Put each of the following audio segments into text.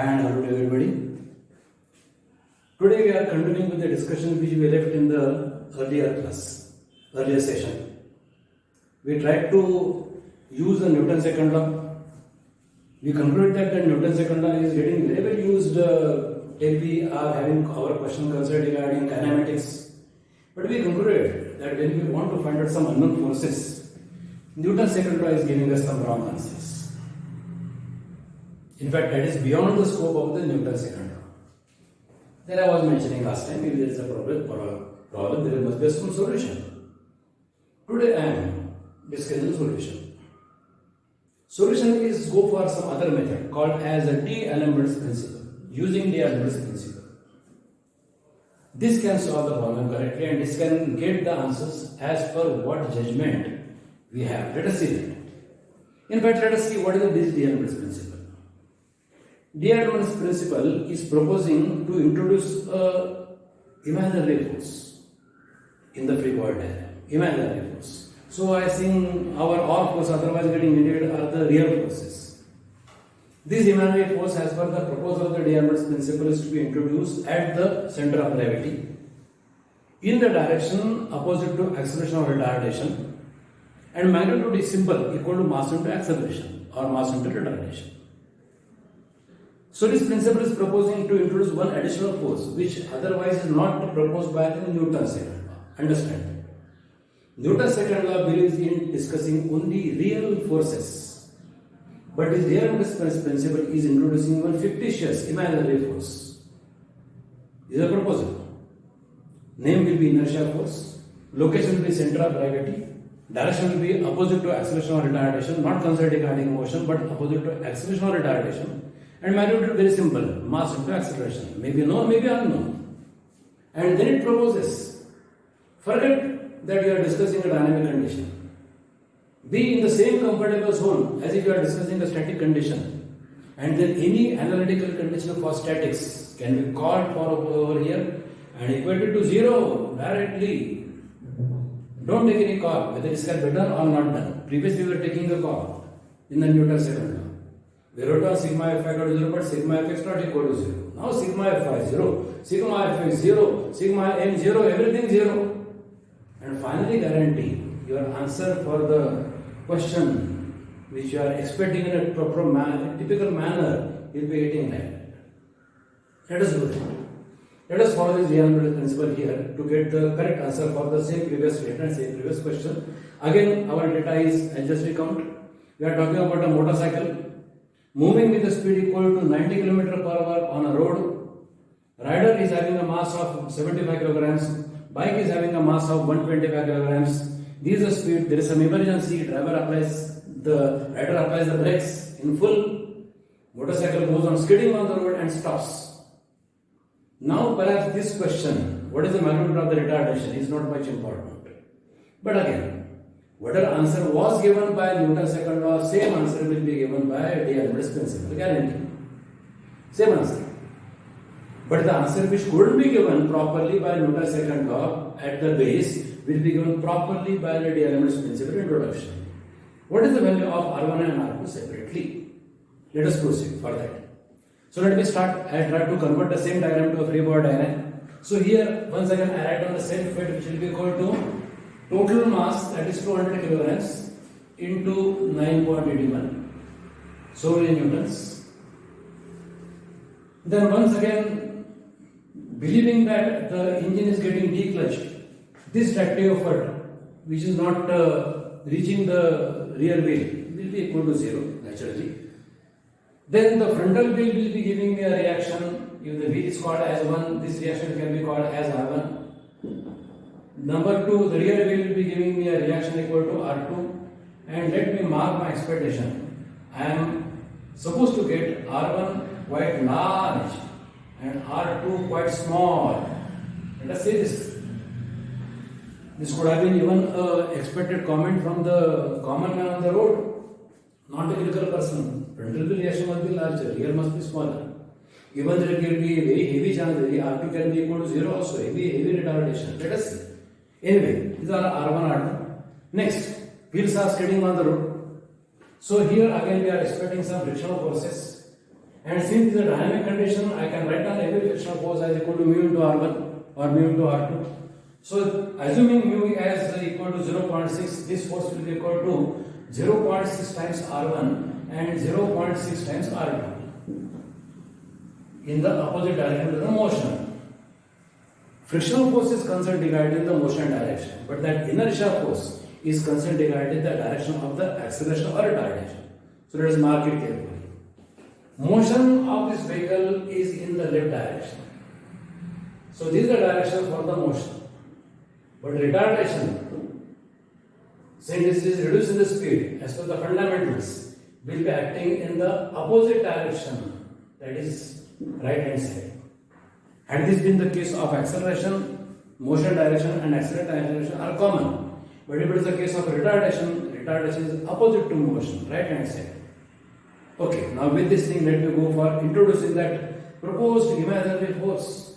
And hello to everybody. Today we are continuing with the discussion which we left in the earlier session. We tried to use the Newton's second law. We concluded that the Newton's second law is getting very well used till we are having our question concerned regarding kinematics. But we concluded that when we want to find out some unknown forces, Newton's second law is giving us some wrong answers. In fact, that is beyond the scope of the Newton's second law. Then I was mentioning last time, if there is a problem, there must be some solution. Today I am discussing the solution. Solution is go for some other method called as a D'Alembert's principle. Using D'Alembert's principle, this can solve the problem correctly and this can get the answers as per what judgment we have. Let us see that. In fact, let us see what is this D'Alembert's principle. D'Alembert's principle is proposing to introduce a imaginary force in the free body diagram. Imaginary force. So I think our all force otherwise getting indicated are the real forces. This imaginary force, as per the proposal of the D'Alembert's principle, is to be introduced at the center of gravity in the direction opposite to acceleration or retardation, and magnitude is simple, equal to mass into acceleration or mass into retardation. So this principle is proposing to introduce one additional force which otherwise is not proposed by the Newton's second law. Understand? Newton's second law believes in discussing only real forces, but this D'Alembert's principle is introducing one fictitious imaginary force. This is a proposal. Name will be inertia force, location will be center of gravity, direction will be opposite to acceleration or retardation, not considered regarding motion but opposite to acceleration or retardation. And magnitude is very simple, mass into acceleration, maybe known, maybe unknown. And then it proposes, forget that you are discussing a dynamic condition. Be in the same comfortable zone as if you are discussing a static condition. And then any analytical condition for statics can be called for over here and equated to zero directly. Don't take any call whether it is better or not done. Previously we were taking a call in the Newton's second law. We wrote down sigma f equal to 0, but sigma fx not equal to 0. Now sigma f is 0, sigma f is 0, sigma m 0, everything 0. And finally guarantee your answer for the question which you are expecting in a proper manner, typical manner, will be getting right. Let us do that. Let us follow this D'Alembert's principle here to get the correct answer for the same previous statement, same previous question. Again, our data is, I'll just recount. We are talking about a motorcycle moving with a speed equal to 90 km per hour on a road. Rider is having a mass of 75 kilograms. Bike is having a mass of 125 kilograms. This is the speed. There is some emergency. Rider applies the brakes in full. Motorcycle goes on skidding on the road and stops. Now perhaps this question, what is the magnitude of the retardation, is not much important. But again, whatever answer was given by Newton's second law, same answer will be given by D'Alembert's principle. Guarantee. Same answer. But the answer which couldn't be given properly by Newton's second law at the base will be given properly by the D'Alembert's principle introduction. What is the value of R1 and R2 separately? Let us proceed for that. So let me start. I try to convert the same diagram to a free body diagram. So here once again I write down the self weight which will be equal to total mass, that is 200 kilograms, into 9.81. So many newtons. Then once again, believing that the engine is getting declutched, this tractive effort, which is not reaching the rear wheel, will be equal to 0 naturally. Then the frontal wheel will be giving me a reaction. If the wheel is called as 1, this reaction can be called as R1. Number 2, the rear wheel will be giving me a reaction equal to R2, and let me mark my expectation. I am supposed to get R1 quite large and R2 quite small. Let us say this. This could have been even an expected comment from the common man on the road, not a critical person. Frontal wheel reaction must be larger, rear must be smaller. Even there can be a very heavy chance that R2 can be equal to 0 also, heavy retardation. Let us see. Anyway, these are R1, R2. Next, wheels are skidding on the road. So here again we are expecting some frictional forces. And since this is a dynamic condition, I can write down every frictional force as equal to mu into R1 or mu into R2. So assuming mu as equal to 0.6, this force will be equal to 0.6 times R1 and 0.6 times R2 in the opposite direction of the motion. Frictional force is concerned regarding the motion direction, but that inertia force is concerned regarding the direction of the acceleration or retardation. So let us mark it carefully. Motion of this vehicle is in the left direction. So this is the direction for the motion. But retardation, since this is reducing the speed as per the fundamentals, will be acting in the opposite direction, that is right hand side. Had this been the case of acceleration, motion direction and acceleration are common. But if it is the case of retardation, retardation is opposite to motion, right hand side. Okay, now with this thing, let me go for introducing that proposed imaginary force.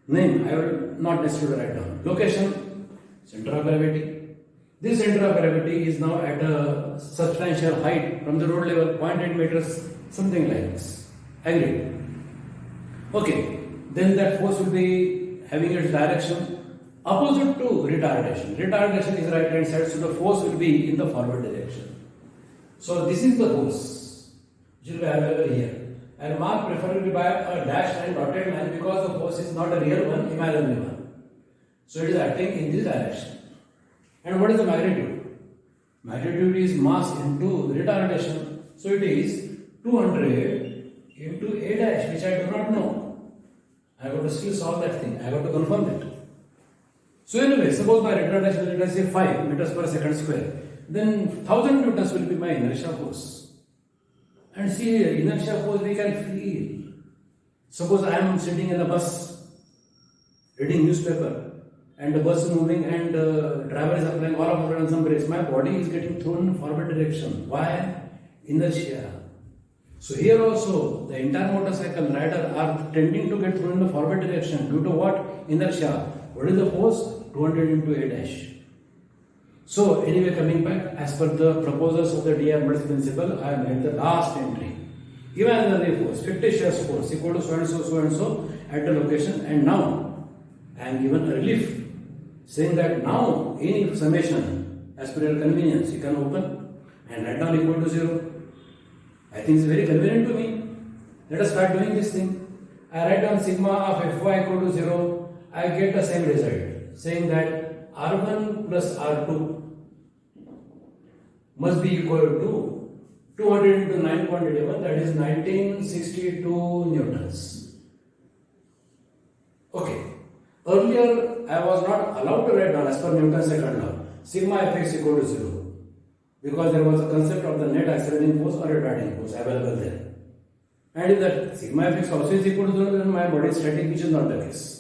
Name, I will not necessarily write down. Location, center of gravity. This center of gravity is now at a substantial height from the road level, 0.8 meters, something like this. Agreed. Okay, then that force will be having its direction opposite to retardation. Retardation is right hand side, so the force will be in the forward direction. So this is the force which will be available here. And mark preferably by a dashed line, dotted line, because the force is not a real one, imaginary one. So it is acting in this direction. And what is the magnitude? Magnitude is mass into retardation. So it is 200 into a dash, which I do not know. I got to still solve that thing. I got to confirm it. So anyway, suppose my retardation, let us say 5 meters per second square. Then 1000 newtons will be my inertia force. And see here, inertia force we can feel. Suppose I am sitting in a bus, reading newspaper, and the bus is moving and the driver is applying all of it on some brakes. My body is getting thrown in forward direction. Why? Inertia. So here also, the entire motorcycle rider are tending to get thrown in the forward direction. Due to what? Inertia. What is the force? 200 into a dash. So anyway, coming back, as per the proposals of the D'Alembert principle, I have made the last entry. Imaginary force, fictitious force equal to so and so at the location, and now I am given a relief saying that now any summation as per your convenience you can open and write down equal to 0. I think it's very convenient to me. Let us start doing this thing. I write down sigma of Fy equal to 0. I get the same result saying that R1 plus R2 must be equal to 200 into 9.81, that is 1962 newtons. Okay. Earlier, I was not allowed to write down as per Newton's second law, sigma Fx equal to 0, because there was a concept of the net accelerating force or retarding force available there. And if that sigma Fx also is equal to 0, then my body is static, which is not the case.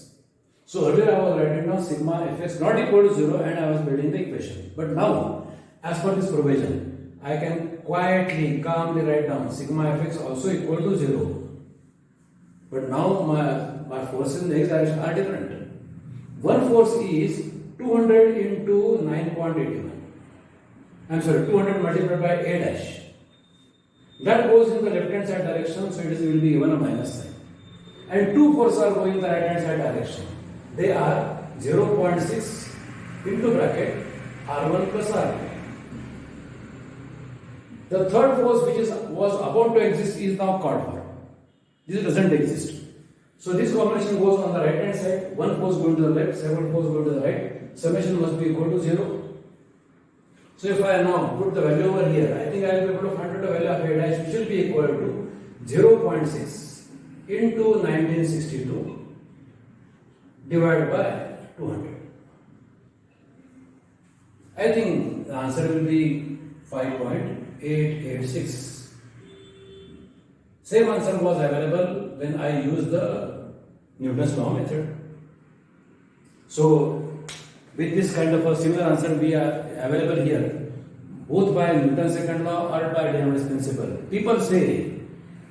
So earlier I was writing down sigma Fx not equal to 0 and I was building the equation. But now, as per this provision, I can quietly, calmly write down sigma Fx also equal to 0. But now my forces in the x direction are different. One force is 200 into 9.81. I'm sorry, 200 multiplied by a dash. That goes in the left hand side direction, so it will be given a minus sign. And two forces are going in the right hand side direction. They are 0.6 into bracket R1 plus R2. The third force which was about to exist is now called for. This doesn't exist. So this combination goes on the right hand side. One force going to the left, second force going to the right. Summation must be equal to 0. So if I now put the value over here, I think I will be able to find out the value of a dash, which will be equal to 0.6 into 1962 divided by 200. I think the answer will be 5.886. Same answer was available when I used the Newton's law method. So with this kind of a similar answer we are available here, both by Newton's second law or by D'Alembert's principle. People say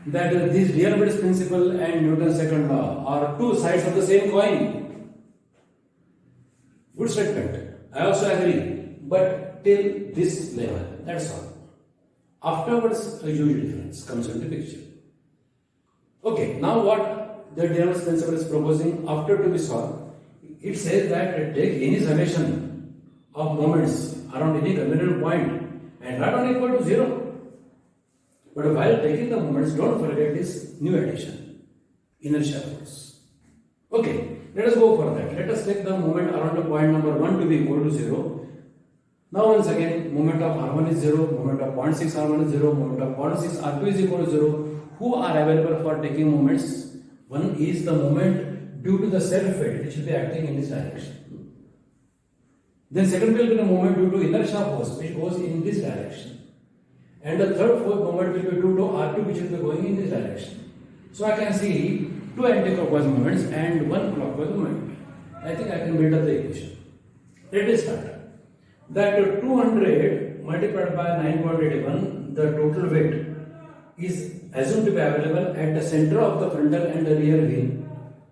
that this D'Alembert's principle and Newton's second law are two sides of the same coin. Good statement. I also agree, but till this level, that's all. Afterwards, a huge difference comes into picture. Okay, now what the D'Alemans principle is proposing after to be solved, it says that take any summation of moments around any convenient point and write on equal to 0. But while taking the moments, don't forget this new addition, inertia force. Okay, let us go for that. Let us take the moment around the point number 1 to be equal to 0. Now once again, moment of R1 is 0, moment of 0.6 R1 is 0, moment of 0.6 R2 is equal to 0. Who are available for taking moments? One is the moment due to the self-weight which will be acting in this direction. Then second will be the moment due to inertia force which goes in this direction. And the third fourth moment will be due to R2 which will be going in this direction. So I can see two anti-clockwise moments and one clockwise moment. I think I can build up the equation. Let us start. That 200 multiplied by 9.81, the total weight is assumed to be available at the center of the frontal and the rear wheel.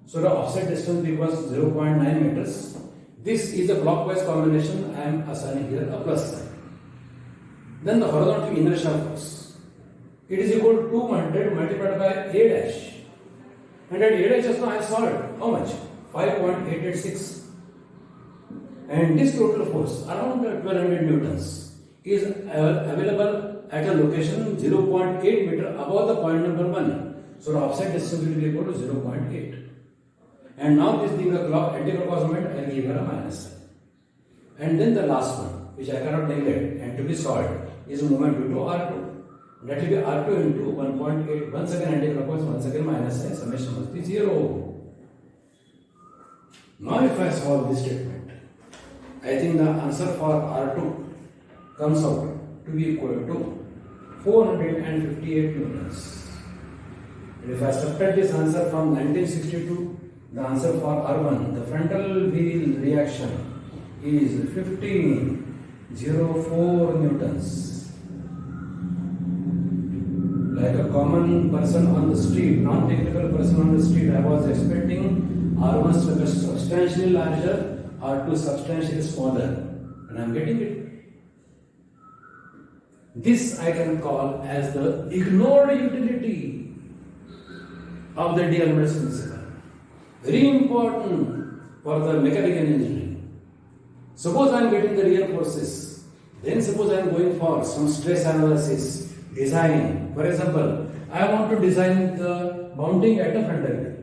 So the offset distance becomes 0.9 meters. This is a clockwise combination. I am assigning here a plus sign. Then the horizontal inertia force. It is equal to 200 multiplied by A dash. And at A dash just now I solved how much? 5.886. And this total force around 1200 newtons is available at a location 0.8 meter above the point number 1. So the offset distance will be equal to 0.8. And now this being a anti-clockwise moment, I will give her a minus sign. And then the last one, which I cannot neglect and to be solved, is moment due to R2. That will be R2 into 1.8. Once again anti-clockwise, once again minus sign, summation must be 0. Now if I solve this statement, I think the answer for R2 comes out to be equal to 458 newtons. And if I subtract this answer from 1962, the answer for R1, the frontal wheel reaction is 1504 newtons. Like a common person on the street, non-technical person on the street, I was expecting R1 substantially larger, R2 substantially smaller, and I am getting it. This I can call as the ignored utility of the D'Alemans principle. Very important for the mechanical engineering. Suppose I am getting the real forces, then suppose I am going for some stress analysis, design. For example, I want to design the mounting at the frontal wheel.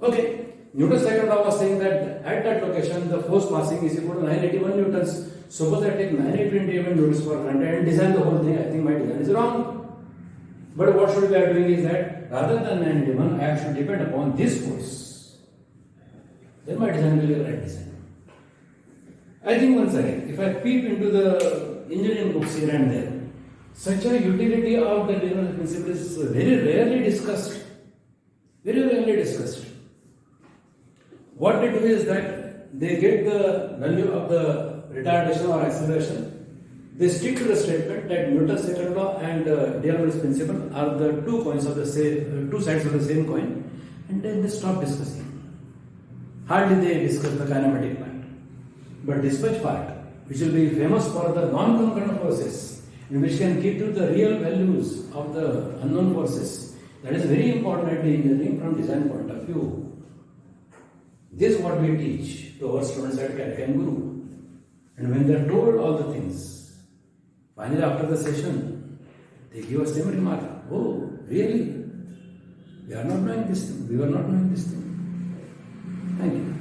Okay. Newton's second law was saying that at that location the force passing is equal to 981 newtons. Suppose I take 981 newtons for front and design the whole thing, I think my design is wrong. But what should we are doing is that rather than 981, I should depend upon this force. Then my design will be the right design. I think once again, if I peep into the engineering books here and there, such a utility of the D'Alemans principle is very rarely discussed. Very rarely discussed. What they do is that they get the value of the retardation or acceleration. They stick to the statement that Newton's second law and D'Alemans principle are the two coins of the same, two sides of the same coin, and then they stop discussing. Hardly they discuss the kinematic part. But dispatch part, which will be famous for the non-concurrent forces, and which can give you the real values of the unknown forces, that is very important at the engineering from design point of view. This is what we teach to our students at CAD/CAM Guru. And when they are told all the things, finally after the session, they give us same remark. Oh, really? We are not knowing this thing. We were not knowing this thing. Thank you.